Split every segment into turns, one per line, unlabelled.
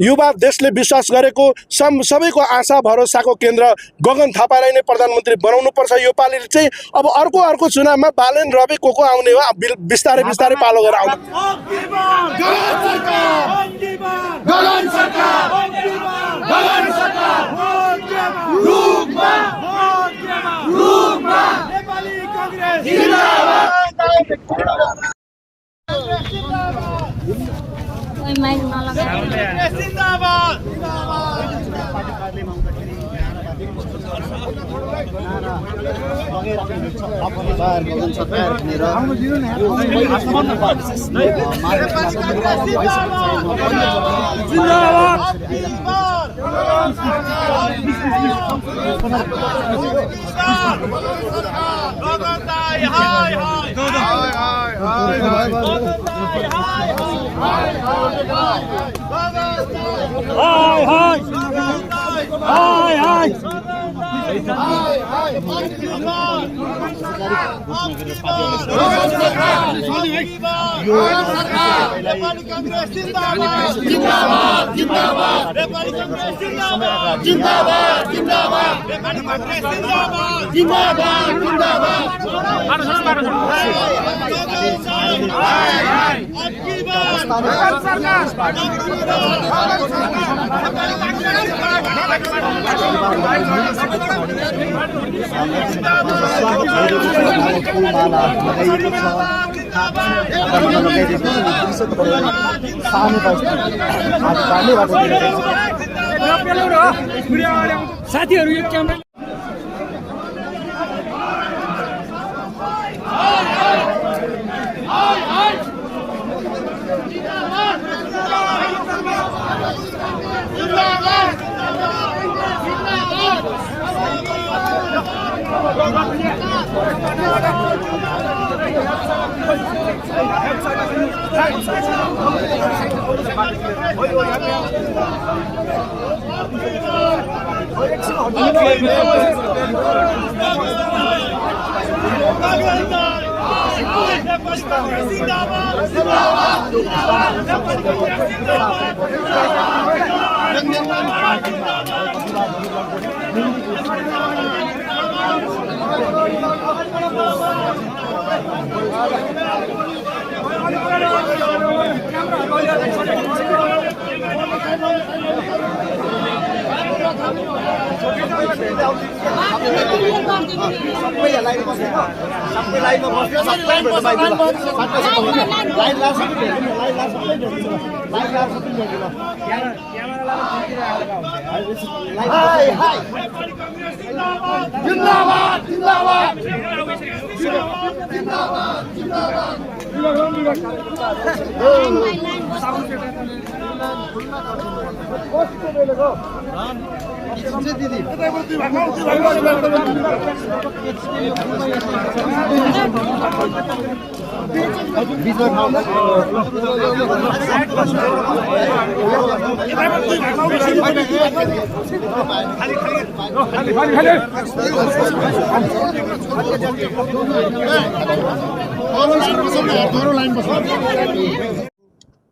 युवा देशले विश्वास गरेको सबैको आशा भरोसाको केन्द्र गगन थापालाई नै प्रधानमन्त्री बनाउनुपर्छ। यो पालि चाहिँ अब अर्को चुनावमा बालेन रवि को आउने हो, बिस्तारै बिस्तारै पालो गरेर आउनु।
साथीहरु यो क्यामेरा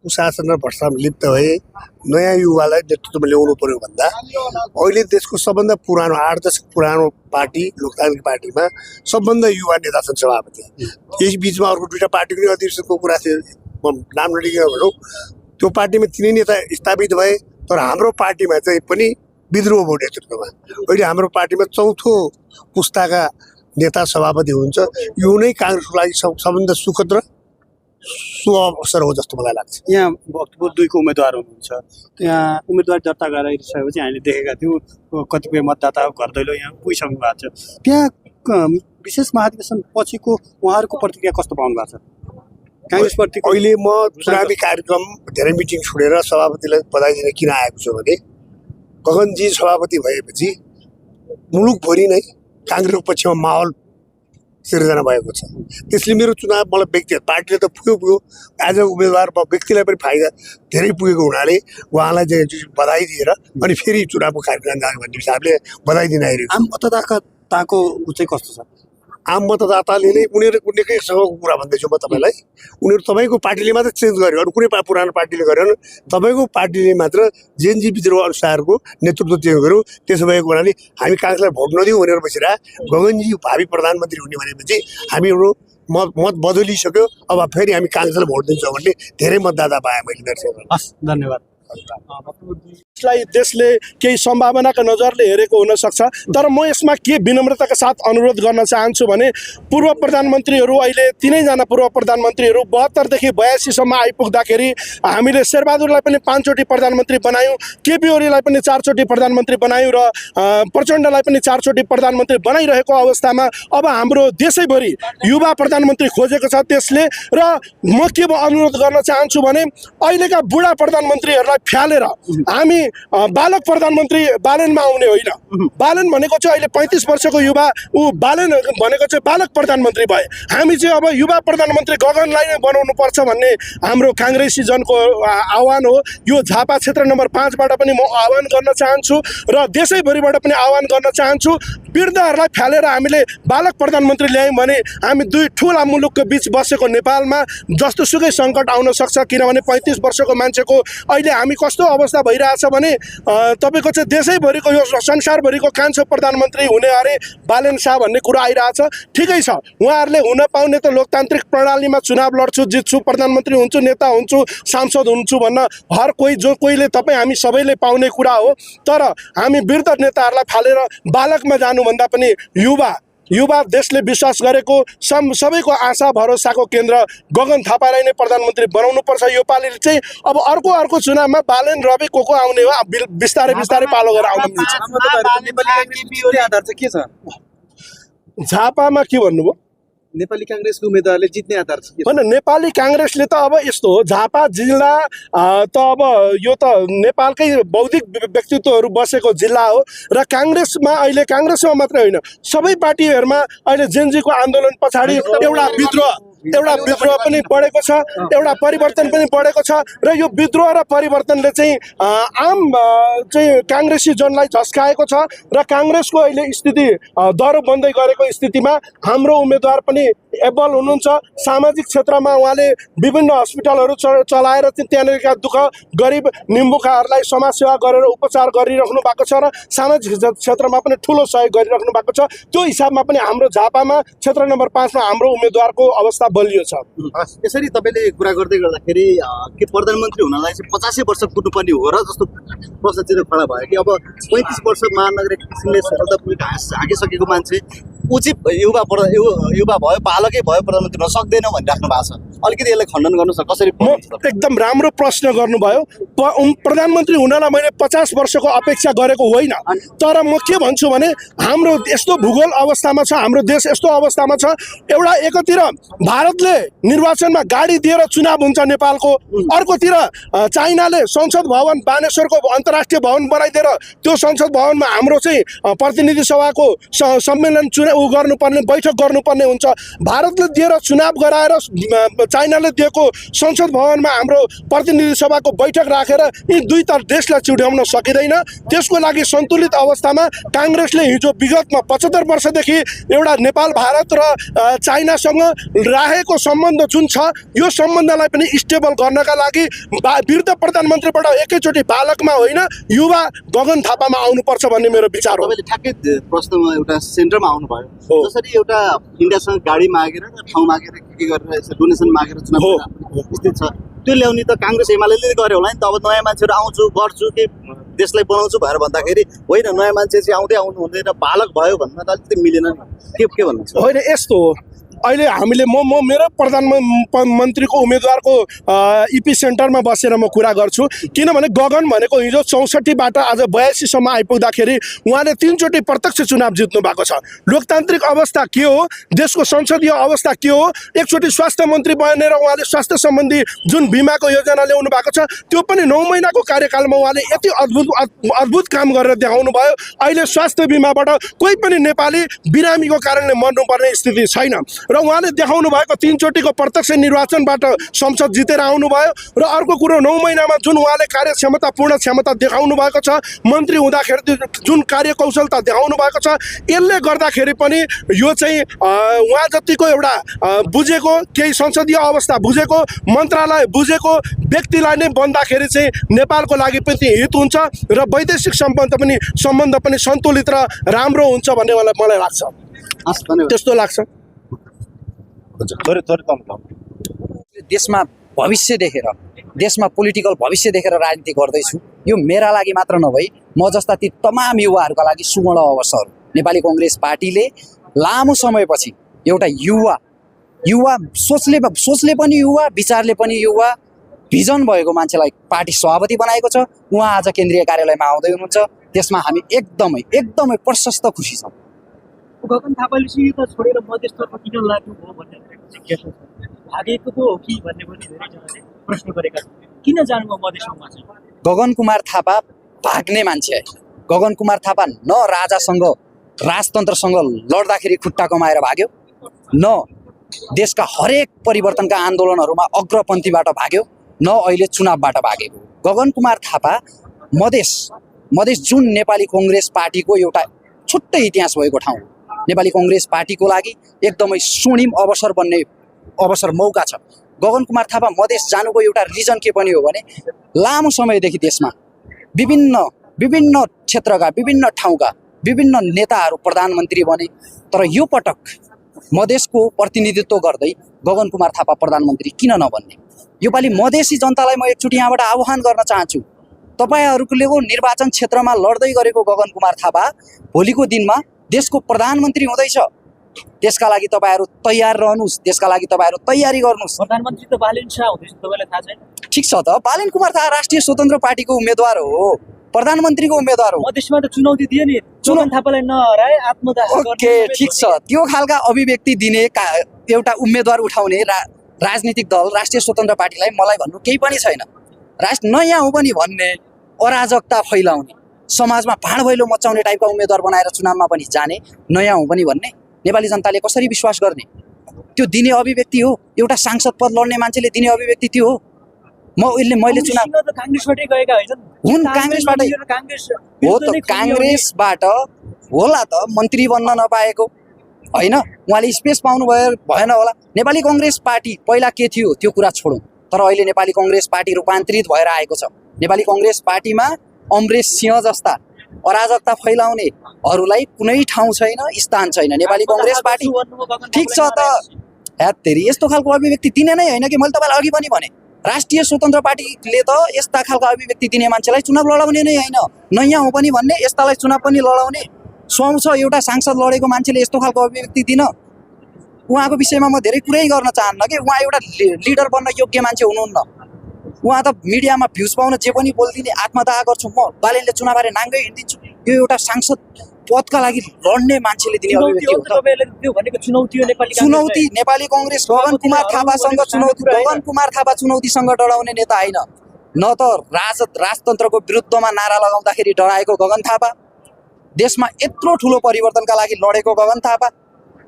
कुशासन र भ्रष्टाचारमा लिप्त भए नयाँ युवालाई नेतृत्वमा ल्याउनु पर्यो भन्दा अहिले देशको सबभन्दा पुरानो 8 दशक पुरानो पार्टी लोकतान्त्रिक पार्टीमा सबभन्दा युवा नेता छन् सभापति। यस बीचमा अर्को दुईटा पार्टीको पनि अधिवेशनको कुरा थियो, नाम नलिकन भनौँ, त्यो पार्टीमा तिनै नेता स्थापित भए, तर हाम्रो पार्टीमा चाहिँ पनि विद्रोह भयो नेतृत्वमा। अहिले हाम्रो पार्टीमा चौथो पुस्ताका नेता सभापति हुनुहुन्छ। यो नै काङ्ग्रेसको लागि सबभन्दा सुखद र अवसर हो जस्तो मलाई लाग्छ।
यहाँ भक्तपुर 2 को उम्मेदवार हुनुहुन्छ, त्यहाँ उम्मेदवार दर्ता गराइसकेपछि हामीले देखेका थियौँ कतिपय मतदाता घर दैलो यहाँ पुगिसक्नु भएको छ। त्यहाँ विशेष महाधिवेशन पछिको उहाँहरूको प्रतिक्रिया कस्तो पाउनु भएको छ काङ्ग्रेसप्रति?
अहिले म चुनावी कार्यक्रम धेरै मिटिङ छोडेर सभापतिलाई बधाई दिन किन आएको छु भने गगनजी सभापति भएपछि मुलुकभरि नै काङ्ग्रेसको पक्षमा माहौल सिर्जना भएको छ। त्यसले मेरो चुनाव मलाई व्यक्तिगत पार्टीले त पुग्यो एज अ उम्मेदवार व्यक्तिलाई पनि फाइदा धेरै पुगेको हुनाले उहाँलाई चाहिँ बधाई दिएर अनि फेरि चुनावको कार्यक्रम जाने भन्ने हिसाबले बधाई दिन आइरहेको।
आम मतदाताको चाहिँ कस्तो छ?
आम मतदाताले नै उनीहरूसँगको कुरा भन्दैछु म तपाईँलाई, उनीहरू तपाईँको पार्टीले मात्र चेन्ज गर्यो, अरू कुनै पुरानो पार्टीले गरेन, तपाईँको पार्टीले मात्र जेएनजी विद्रोह अनुसारको नेतृत्व चेन्ज गर्यो। त्यसो भएको हुनाले हामी काङ्ग्रेसलाई भोट नदिउँ भनेर बसिरह गगनजी भावी प्रधानमन्त्री हुने भनेपछि हामीहरू मत बदलिसक्यो, अब फेरि हामी काङ्ग्रेसलाई भोट दिन्छौँ भन्ने धेरै मतदाता पाएँ मैले मेरो।
हस्, धन्यवाद।
यसलाई देशले केही सम्भावनाका नजरले हेरेको हुन सक्छ, तर म यसमा के विनम्रताका साथ अनुरोध गर्न चाहन्छु भने पूर्व प्रधानमन्त्रीहरू अहिले तिनैजना पूर्व प्रधानमन्त्रीहरू 72 देखि 82 सम्म आइपुग्दाखेरि हामीले शेरबहादुरलाई पनि 5 चोटि प्रधानमन्त्री बनायौँ, केपी ओलीलाई पनि 4 चोटि प्रधानमन्त्री बनायौँ र प्रचण्डलाई पनि 4 चोटि प्रधानमन्त्री बनाइरहेको अवस्थामा अब हाम्रो देशैभरि युवा प्रधानमन्त्री खोजेको छ त्यसले। र म के अनुरोध गर्न चाहन्छु भने अहिलेका बुढा प्रधानमन्त्रीहरूलाई फ्यालेर हामी बालक प्रधानमन्त्री बालनमा आउने होइन। बालन भनेको चाहिँ अहिले 35 वर्षको युवा, ऊ बालन भनेको चाहिँ बालक प्रधानमन्त्री भए। हामी चाहिँ अब युवा प्रधानमन्त्री गगनलाई नै बनाउनु पर्छ भन्ने हाम्रो काङ्ग्रेसी जनको आह्वान हो। यो झापा क्षेत्र नम्बर 5 बाट पनि म आह्वान गर्न चाहन्छु र देशैभरिबाट पनि आह्वान गर्न चाहन्छु। वृद्धहरूलाई फ्यालेर हामीले बालक प्रधानमन्त्री ल्यायौँ भने हामी दुई ठुला मुलुकको बिच बसेको नेपालमा जस्तोसुकै सङ्कट आउन सक्छ, किनभने 35 वर्षको मान्छेको अहिले हामी कस्तो अवस्था भइरहेछ भने तपाईँको चाहिँ देशैभरिको यो संसारभरिको कान्छो प्रधानमन्त्री हुने अरे बालेन शाह भन्ने कुरा आइरहेछ। ठिकै छ, उहाँहरूले हुन पाउने त लोकतान्त्रिक प्रणालीमा चुनाव लड्छु, जित्छु, प्रधानमन्त्री हुन्छु, नेता हुन्छु, सांसद हुन्छु भन्न हर कोही जो कोहीले तपाईँ हामी सबैले पाउने कुरा हो। तर हामी वृद्ध नेताहरूलाई फालेर बालकमा जानुभन्दा पनि युवा देशले विश्वास गरेको सबैको आशा भरोसाको केन्द्र गगन थापालाई नै प्रधानमन्त्री बनाउनुपर्छ। यो पालिले चाहिँ अब अर्को चुनावमा बालेन रवि को आउने हो, बिस्तारै पालो गरेर आउनु मिल्छ।
आधार चाहिँ के छ?
झापामा के भन्नुभयो?
नेपाली काङ्ग्रेसको उम्मेदवारले जित्ने आधार छ के?
होइन, नेपाली काङ्ग्रेसले त अब यस्तो हो, झापा जिल्ला त अब यो त नेपालकै बौद्धिक व्यक्तित्वहरू बसेको जिल्ला हो र काङ्ग्रेसमा अहिले काङ्ग्रेसमा मात्रै होइन सबै पार्टीहरूमा अहिले जेनजीको आन्दोलन पछाडि एउटा विद्रोह पनि बढेको छ, एउटा परिवर्तन पनि बढेको छ र यो विद्रोह र परिवर्तनले चाहिँ आम चाहिँ काङ्ग्रेसी जनलाई झस्काएको छ र काङ्ग्रेसको अहिले स्थिति दह्रो बन्दै गरेको स्थितिमा हाम्रो उम्मेदवार पनि एबल हुनुहुन्छ। सामाजिक क्षेत्रमा उहाँले विभिन्न हस्पिटलहरू चलाएर त्यहाँनिरका दुःख गरिब निम्बुखाहरूलाई समाजसेवा गरेर उपचार गरिराख्नु भएको छ र सामाजिक क्षेत्रमा पनि ठुलो सहयोग गरिराख्नु भएको छ। त्यो हिसाबमा पनि हाम्रो झापामा क्षेत्र नम्बर 5 मा हाम्रो उम्मेदवारको अवस्था बलियो छ।
यसरी तपाईँले कुरा गर्दै गर्दाखेरि के प्रधानमन्त्री हुनलाई चाहिँ 85 वर्ष पुग्नुपर्ने हो र जस्तो प्रश्न चाहिँ खडा भयो कि अब 35 वर्ष महानगरिक किसिमले सफलतापूर्वक हाकिसकेको मान्छे उचित युवा भयो बालकै भयो प्रधानमन्त्री हुन सक्दैन भनिराख्नु भएको छ। अलिकति यसलाई खण्डन गर्नु छ कसरी?
म एकदम राम्रो प्रश्न गर्नुभयो। प्रधानमन्त्री हुनलाई मैले 50 वर्षको अपेक्षा गरेको होइन, तर म के भन्छु भने हाम्रो यस्तो भूगोल अवस्थामा छ, हाम्रो देश यस्तो अवस्थामा छ, एउटा एकतिर भारतले निर्वाचनमा गाडी दिएर चुनाव हुन्छ नेपालको, अर्कोतिर चाइनाले संसद भवन बानेश्वरको अन्तर्राष्ट्रिय भवन बनाइदिएर त्यो संसद भवनमा हाम्रो चाहिँ प्रतिनिधि सभाको सम्मेलन गर्नुपर्ने बैठक गर्नुपर्ने हुन्छ। भारतले दिएर चुनाव गराएर चाइनाले दिएको संसद भवनमा हाम्रो प्रतिनिधि सभाको बैठक राखेर यी दुई त देशलाई चिउड्याउन सकिँदैन। त्यसको लागि सन्तुलित अवस्थामा काङ्ग्रेसले हिजो विगतमा 75 वर्षदेखि एउटा नेपाल भारत र चाइनासँग राखेको सम्बन्ध जुन छ यो सम्बन्धलाई पनि स्टेबल गर्नका लागि वृद्ध प्रधानमन्त्रीबाट एकैचोटि बालकमा होइन युवा गगन थापामा आउनुपर्छ भन्ने मेरो विचार हो।
तपाईँले ठ्याक्कै प्रश्नमा एउटा सेन्टरमा आउनुभयो। जसरी एउटा इन्डियासँग गाडी मागेर ठाउँ मागेर के गरेर डोनेसन मागेर चुनाव स्थिति छ, त्यो ल्याउने त काङ्ग्रेस एमाले गर्यो होला नि त। अब नयाँ मान्छेहरू आउँछु गर्छु कि देशलाई बनाउँछु भनेर भन्दाखेरि होइन, नयाँ मान्छे चाहिँ आउँदै आउनु हुँदैन, बालक भयो भन्न त अलिकति मिलेन नि। के भन्नुहुन्छ?
होइन, यस्तो हो, अहिले हामीले म मेरो प्रधानमन्त्रीको उम्मेदवारको इपी सेन्टरमा बसेर म कुरा गर्छु, किनभने गगन भनेको हिजो 64बाट आज 82 सम्म आइपुग्दाखेरि उहाँले 3 चोटि प्रत्यक्ष चुनाव जित्नु भएको छ। लोकतान्त्रिक अवस्था के हो, देशको संसदीय अवस्था के हो, एकचोटि स्वास्थ्य मन्त्री बनेर उहाँले स्वास्थ्य सम्बन्धी जुन बिमाको योजना ल्याउनु भएको छ त्यो पनि 9 महिनाको कार्यकालमा उहाँले यति अद्भुत काम गरेर देखाउनु भयो। अहिले स्वास्थ्य बिमाबाट कोही पनि नेपाली बिरामीको कारणले मर्नुपर्ने स्थिति छैन र उहाँले देखाउनु भएको 3 चोटिको प्रत्यक्ष निर्वाचनबाट संसद जितेर आउनुभयो र अर्को कुरो 9 महिनामा जुन उहाँले कार्यक्षमता पूर्ण क्षमता देखाउनु भएको छ, मन्त्री हुँदाखेरि जुन कार्यकौशलता देखाउनु भएको छ, यसले गर्दाखेरि पनि यो चाहिँ उहाँ जतिको एउटा बुझेको केही संसदीय अवस्था बुझेको मन्त्रालय बुझेको व्यक्तिलाई नै बन्दाखेरि चाहिँ नेपालको लागि पनि हित हुन्छ र वैदेशिक सम्बन्ध पनि सन्तुलित र राम्रो हुन्छ भन्ने मलाई लाग्छ।
हस् धन्यवाद।
त्यस्तो लाग्छ।
देशमा भविष्य देखेर, देशमा पोलिटिकल भविष्य देखेर राजनीति गर्दैछु। यो मेरा लागि मात्र नभई म जस्ता ती तमाम युवाहरूका लागि सुवर्ण अवसर। नेपाली कांग्रेस पार्टीले लामो समयपछि एउटा युवा सोचले पनि युवा, विचारले पनि युवा, भिजन भएको मान्छेलाई पार्टी सभापति बनाएको छ। उहाँ आज केन्द्रीय कार्यालयमा आउँदै हुनुहुन्छ, त्यसमा हामी एकदमै प्रशस्त खुसी छौँ।
गगन थापाले चाहिँ यो त छोडेर मधेसतर्फ किन लाग्नु भयो भन्ने जिज्ञासा छ। भागेको पो हो कि भन्ने पनि धेरैजनाले प्रश्न गरेका छन्। किन जानुभयो मधेसमा चाहिँ?
गगन कुमार थापा भाग्ने मान्छे। गगन कुमार थापा न राजासँग राजतन्त्रसँग लड्दाखेरि खुट्टा कमाएर भाग्यो, न देशका हरेक परिवर्तनका आन्दोलनहरूमा अग्रपन्थीबाट भाग्यो, न अहिले चुनावबाट भागेको। गगन कुमार थापा मधेस जुन नेपाली कांग्रेस पार्टीको एउटा छुट्टै इतिहास भएको ठाउँ, नेपाली कांग्रेस पार्टीको लागि एकदमै स्वर्णिम अवसर मौका छ। गगन कुमार थापा मधेस जानुको एउटा रिजन के पनि हो भने लामो समयदेखि देशमा विभिन्न क्षेत्रका विभिन्न ठाउँका विभिन्न नेताहरू प्रधानमन्त्री बने, तर यो पटक मधेसको प्रतिनिधित्व गर्दै गगन कुमार थापा प्रधानमन्त्री किन नबन्ने? योपालि मधेसी जनतालाई म एकचोटि यहाँबाट आह्वान गर्न चाहन्छु, तपाईहरुले निर्वाचन क्षेत्रमा लड्दै गरेको गगन कुमार थापा भोलिको दिनमा देशको प्रधानमन्त्री हुँदैछ। त्यसका लागि तपाईहरु तयार रहनुस्, त्यसका लागि तपाईहरु तयारी गर्नुस्।
प्रधानमन्त्री त बालेन शाह हुँदैछ, तपाईलाई थाहा छैन?
ठीक छ त, बालेन कुमार थापा राष्ट्रिय स्वतन्त्र पार्टीको उम्मेदवार हो, प्रधानमन्त्रीको उम्मेदवार हो।
मधेसमा त चुनौती दिए नि, गगन थापालाई नहराए आत्मदाह गर्ने।
ओके, ठीक छ, त्यो खालका अभिव्यक्ति दिने एउटा उम्मेदवार उठाउने राजनीतिक दल राष्ट्रिय स्वतन्त्र पार्टीलाई मलाई भन्नु केही पनि छैन। नयाँ हो पनि भन्ने, अराजकता फैलाउने, समाजमा भाँड भैलो मचाउने टाइपका उम्मेदवार बनाएर चुनावमा पनि जाने, नयाँ हो पनि भन्ने नेपाली जनताले कसरी विश्वास गर्ने? त्यो दिने अभिव्यक्ति हो, एउटा सांसद पद लड्ने मान्छेले दिने अभिव्यक्ति त्यो हो। मैले चुनाव
त कांग्रेसबाटै गएका हैछन्,
हुन् कांग्रेसबाटै हो त, कांग्रेसबाट होला त मन्त्री बन्न नपाएको हैन, उहाँले स्पेस पाउनु भएन होला। नेपाली कांग्रेस पार्टी पहिला के थियो त्यो कुरा छोडौँ, तर अहिले नेपाली कांग्रेस पार्टी रूपान्तरित भएर आएको छ। नेपाली कांग्रेस पार्टीमा अमरेश सिंह जस्ता अराजकता फैलाउनेहरूलाई कुनै ठाउँ छैन, स्थान छैन। नेपाली कांग्रेस पार्टी ठीक छ त, हेत्तेरी यस्तो खालको अभिव्यक्ति दिने नै हैन कि। मैले तपाईलाई अघि पनि भने राष्ट्रिय स्वतन्त्र पार्टीले त यस्ता खालको अभिव्यक्ति दिने मान्छेलाई चुनाव लडाउने नै हैन, नयाँ हो पनि भन्ने, यस्तालाई चुनाव पनि लडाउने सुहाउँछ। एउटा सांसद लडेको मान्छेले यस्तो खालको अभिव्यक्ति दिन, उहाँको विषयमा म धेरै कुरै गर्न चाहन्न कि। उहाँ एउटा लिडर बन्न योग्य मान्छे हुनुहुन्न। उहाँ त मिडियामा भ्युज पाउन जे पनि बोलिदिने, आत्मदाह गर्छु म, बालेनले चुनाव हारे नाङ्गै हिँडिदिन्छु, यो एउटा सांसद पदका लागि लड्ने मान्छेले दिने अभिव्यक्ति हो। चुनौती नेपाली कांग्रेस गगन कुमार थापासँग चुनौती, गगन कुमार थापा चुनौतीसँग डराउने नेता होइन। न त राजतन्त्रको विरुद्धमा नारा लगाउँदाखेरि डराएको गगन थापा, देशमा यत्रो ठुलो परिवर्तनका लागि लडेको गगन थापा,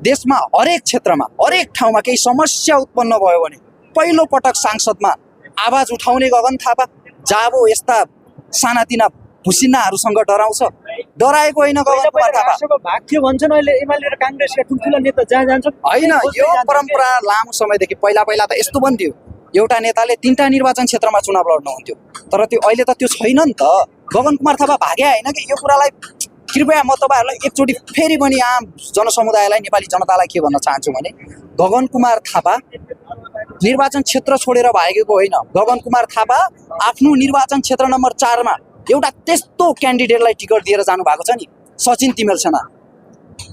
देशमा हरेक क्षेत्रमा हरेक ठाउँमा केही समस्या उत्पन्न भयो भने पहिलो पटक सांसदमा आवाज उठाउने गगन थापा, जाबो यस्ता सानातिना भुसिनाहरूसँग डराउँछ, डराएको होइन गगन कुमार थापा।
भाग थियो भन्छन् अहिले एमाले र कांग्रेसका ठुल्ठुला नेता जहाँ जान्छन्
होइन। यो परम्परा लामो समयदेखि पहिला त यस्तो पनि थियो, एउटा नेताले 3टा निर्वाचन क्षेत्रमा चुनाव लड्नुहुन्थ्यो, तर त्यो अहिले त त्यो छैन नि त। गगन कुमार थापा भाग्या होइन कि। यो कुरालाई कृपया म तपाईहरुलाई एकचोटि फेरि पनि आम जनसमुदायलाई, नेपाली जनतालाई के भन्न चाहन्छु भने गगन कुमार थापा निर्वाचन क्षेत्र छोडेर भागेको होइन। गगन कुमार थापा आफ्नो निर्वाचन क्षेत्र नम्बर 4 मा एउटा त्यस्तो क्यान्डिडेटलाई टिकट दिएर जानु भएको छ नि, सचिन तिमेल सेना।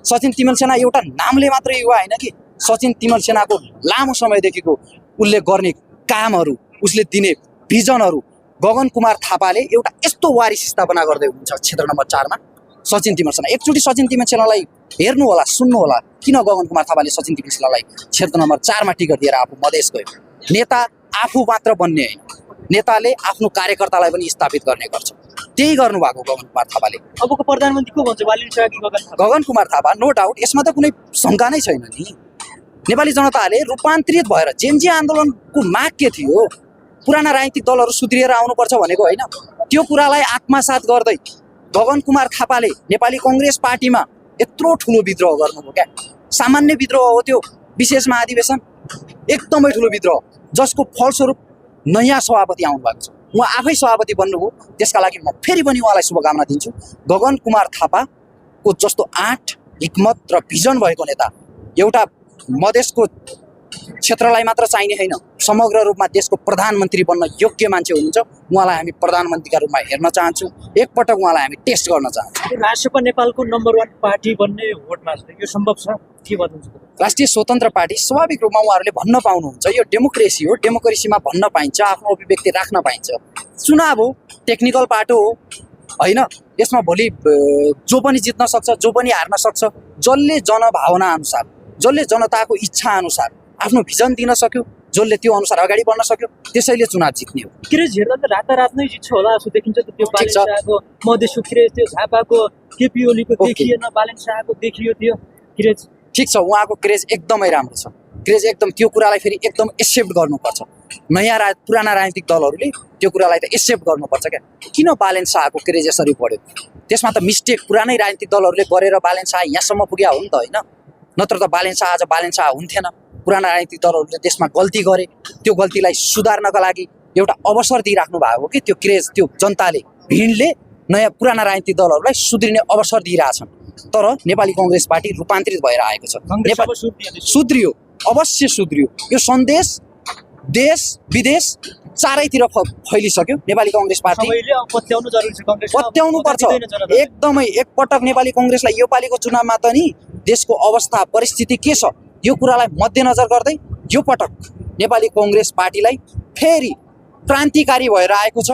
सचिन तिमेल सेना एउटा नामले मात्रै युवा होइन कि। सचिन तिमेल सेनाको लामो समयदेखिको उसले गर्ने कामहरू, उसले दिने भिजनहरू, गगन कुमार थापाले एउटा यस्तो वारिस स्थापना गर्दै हुनुहुन्छ क्षेत्र नम्बर 4 मा। सचिन तिमेल सेना, एकचोटि सचिन तिमेल सेनालाई हेर्नु होला, सुन्नु होला, किन गगन कुमार थापाले सचिन तिमेल सेनालाई क्षेत्र नम्बर 4 मा टिकट दिएर आफू मधेस गयो। नेता आफू मात्र बन्ने होइन, नेताले आफ्नो कार्यकर्तालाई पनि स्थापित गर्ने गर्छ। त्यही गर्नुभएको गगन कुमार थापाले।
अबको प्रधानमन्त्री को भन्छ, बालेन शाह कि गगन थापा?
गगन कुमार थापा, नो डाउट, यसमा त कुनै शङ्का नै छैन नि। नेपाली जनताले रूपान्तरित भएर जेएनजी आन्दोलनको माग के थियो? पुराना राजनीतिक दलहरू सुध्रिएर आउनुपर्छ भनेको होइन। त्यो कुरालाई आत्मसात गर्दै गगन कुमार थापाले नेपाली कङ्ग्रेस पार्टीमा यत्रो ठुलो विद्रोह गर्नुभयो क्या। सामान्य विद्रोह हो त्यो, विशेष महाधिवेशन एकदमै ठुलो विद्रोह, जसको फलस्वरूप नयाँ सभापति आउनुभएको छ। उहाँ आफै सभापति बन्नुभयो। त्यसका लागि म फेरि पनि उहाँलाई शुभकामना दिन्छु। गगन कुमार थापाको जस्तो आँट, हिक्मत र भिजन भएको नेता एउटा मधेसको क्षेत्रलाई मात्र चाहिने होइन, समग्र रूपमा देशको प्रधानमन्त्री बन्न योग्य मान्छे हुनुहुन्छ। उहाँलाई हामी प्रधानमन्त्रीका रूपमा हेर्न चाहन्छौँ। एकपटक उहाँलाई हामी टेस्ट गर्न चाहन्छौँ।
राष्ट्रपा नेपालको नम्बर 1 पार्टी बन्ने भोटमा यो सम्भव छ के भन्नुहुन्छ?
राष्ट्रिय स्वतन्त्र पार्टी स्वाभाविक रूपमा उहाँहरूले भन्न पाउनुहुन्छ। यो डेमोक्रेसी हो, डेमोक्रेसीमा भन्न पाइन्छ, आफ्नो अभिव्यक्ति राख्न पाइन्छ। चुनाव हो, टेक्निकल पाटो हो होइन। यसमा भोलि जो पनि जित्न सक्छ, जो पनि हार्न सक्छ। जसले जनभावना अनुसार, जसले जनताको इच्छा अनुसार आफ्नो भिजन दिन सक्यो, जसले त्यो अनुसार अगाडि बढ्न सक्यो, त्यसैले चुनाव जित्ने हो।
क्रेज हेर्दा त रातारात नै जित्छ होला जस्तो देखिन्छ त। त्यो बालेन शाहको मधेसको क्रेज, त्यो झापाको केपी ओलीको देखिएन, बालेन शाहको देखियो त्यो क्रेज।
ठिक छ, उहाँको क्रेज एकदमै राम्रो छ। क्रेज एकदम, त्यो कुरालाई फेरि एकदम एक्सेप्ट गर्नुपर्छ। पुराना राजनीतिक दलहरूले त्यो कुरालाई त एक्सेप्ट गर्नुपर्छ क्या। किन बालेन शाहको क्रेज यसरी बढ्यो? त्यसमा त मिस्टेक पुरानै राजनीतिक दलहरूले गरेर बालेन शाह यहाँसम्म पुग्या हो नि त होइन। नत्र त बालेन शाह आज बालेन शाह हुन्थेन। पुराना राजनीतिक दलहरूले त्यसमा गल्ती गरे। त्यो गल्तीलाई सुधार्नका लागि एउटा अवसर दिइराख्नु भएको हो कि त्यो क्रेज, त्यो जनताले, भिडले नयाँ पुराना राजनीतिक दलहरूलाई सुध्रिने अवसर दिइरहेछन्। तर नेपाली कङ्ग्रेस पार्टी रूपान्तरित भएर आएको छ। नेपाल सुध्रियो, अवश्य सुध्रियो। यो सन्देश देश विदेश चारैतिर फैलिसक्यो। नेपाली कङ्ग्रेस पार्टी पत्याउनु पर्छ एकदमै। एकपटक नेपाली कङ्ग्रेसलाई यो पालिको चुनावमा त नि देशको अवस्था परिस्थिति के छ यो कुरालाई मध्यनजर गर्दै यो पटक नेपाली कङ्ग्रेस पार्टीलाई फेरि क्रान्तिकारी भएर आएको छ।